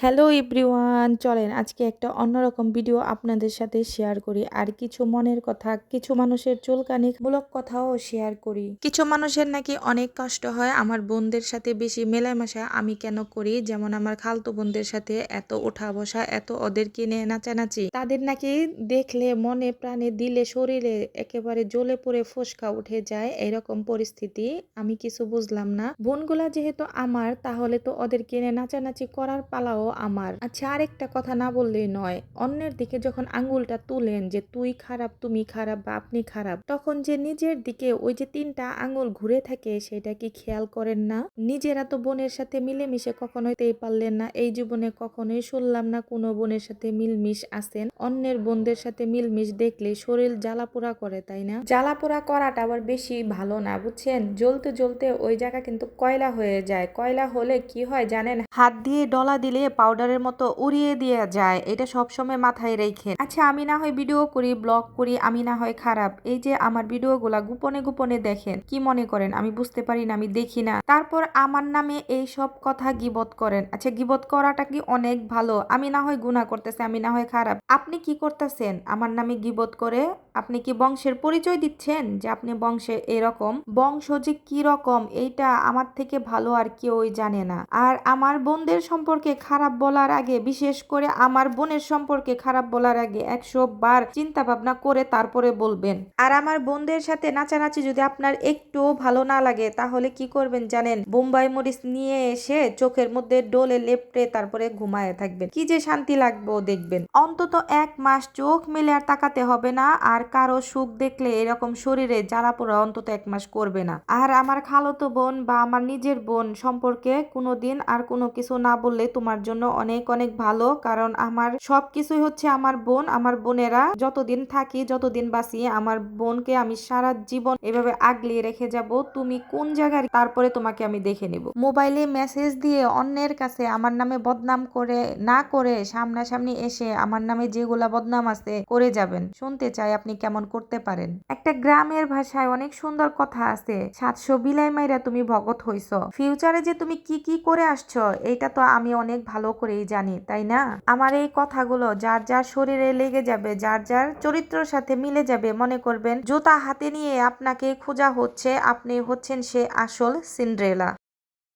Hello everyone, চলেন আজকে একটা অন্যরকম ভিডিও আপনাদের সাথে শেয়ার করি। আর কিছু মনের কথা, কিছু মানুষের চুলকানি মূলক কথাও শেয়ার করি। কিছু মানুষের নাকি অনেক কষ্ট হয় আমার বোনদের সাথে বেশি মেলামেশা আমি কেন করি, যেমন আমার খালতো বোনদের সাথে এত ওঠা বসা, এত ওদেরকে নিয়ে নাচানাচি, তাদের নাকি দেখলে মনে প্রাণে দিলে শরীরে একেবারে জ্বলে পড়ে ফোসকা উঠে যায়। এরকম পরিস্থিতি আমি কিছু বুঝলাম না। বোনগুলা যেহেতু আমার, তাহলে তো ওদেরকে নিয়ে নাচানাচি করার পালাও আমার। আচ্ছা, আরেকটা কথা না বললেই নয়, অন্যের দিকে যখন আঙ্গুলটা তুলেন যে তুই খারাপ, তুমি খারাপ বা আপনি খারাপ, তখন যে নিজের দিকে ওই যে তিনটা আঙ্গুল ঘুরে থাকে সেটা কি খেয়াল করেন না? নিজেরা তো বোনের সাথে মিলেমিশে কখনোই পারলেন না, এই জীবনে কখনোই শুনলাম না কোনো বোনের সাথে মিলমিশ আছেন। অন্যের বোনদের সাথে মিলমিশ দেখলে শরীর জ্বালাপোড়া করে, তাই না? জ্বালাপোড়া করাটা আবার বেশি ভালো না, বুঝছেন? জ্বলতে জ্বলতে ওই জায়গা কিন্তু কয়লা হয়ে যায়। কয়লা হলে কি হয় জানেন? হাত দিয়ে ডলা দিলে পাউডারের মতো উড়িয়ে দেওয়া যায়। এটা সবসময় মাথায় রেখে। আচ্ছা, আমি না হয় ভিডিও করি, ব্লগ করি, আমি না হয় খারাপ, এই যে আমার ভিডিওগুলা গোপনে গোপনে দেখেন, কি মনে করেন আমি বুঝতে পারি না, আমি দেখি না? তারপর আমার নামে এই সব কথা গীবত করেন। আচ্ছা, গীবত করাটা কি অনেক ভালো? আমি না হয় গুনাহ করতেছি, আমি না হয় খারাপ, আপনি কি করতেছেন আমার নামে গীবত করে? আপনি কি বংশের পরিচয় দিচ্ছেন যে আপনি বংশে এরকম? বংশ যে কি রকম এইটা আমার থেকে ভালো আর কেউই জানে না। আর আমার বোনদের সম্পর্কে খারাপ বলার আগে, বিশেষ করে আমার বোনের সম্পর্কে খারাপ বলার আগে 100 বার চিন্তা ভাবনা করে তারপরে বলবেন। আর আমার বোনদের সাথে নাচানাচি যদি আপনার একটু ভালো না লাগে, তাহলে কি করবেন জানেন? বোম্বাই মরিচ নিয়ে এসে চোখের মধ্যে ডোলে লেপটে তারপরে ঘুমায় থাকবেন, কি যে শান্তি লাগবে দেখবেন। অন্তত 1 মাস চোখ মেলে আর তাকাতে হবে না, আর কারো সুখ দেখলে এরকম শরীরে জ্বালা পোড়া অন্তত 1 মাস করবে না। আর আমার খালাতো বোন বা আমার নিজের বোন সম্পর্কে কোনোদিন আর কোনো কিছু না বললে তোমার জন্য অনেক অনেক ভালো, কারণ আমার সবকিছুই হচ্ছে আমার বোন। আমার বোনেরা যতদিন থাকি, যতদিন বাঁচি, আমার বোনকে আমি সারা জীবন এভাবে আগলিয়ে রেখে যাব। তুমি কোন জায়গায়, তারপরে তোমাকে আমি দেখে নেব। মোবাইলে মেসেজ দিয়ে অন্যের কাছে আমার নামে বদনাম করে না করে সামনাসামনি এসে আমার নামে যেগুলা বদনাম আছে করে যাবেন। শুনতে চাই আপনি কেমন করতে পারেন। একটা গ্রামের ভাষায় অনেক সুন্দর কথা আছে, 700 বিলাই মাইরা তুমি ভগত হইছ। ফিউচারে যে তুমি কি কি করে আসছো এইটা তো আমি অনেক ভালো করেই জানি, তাই না? আমার এই কথাগুলো যার যার শরীরে লেগে যাবে, যার যার চরিত্রের সাথে মিলে যাবে, মনে করবেন জুতা হাতে নিয়ে আপনাকে খোঁজা হচ্ছে, আপনি হচ্ছেন সে আসল সিন্ড্রেলা।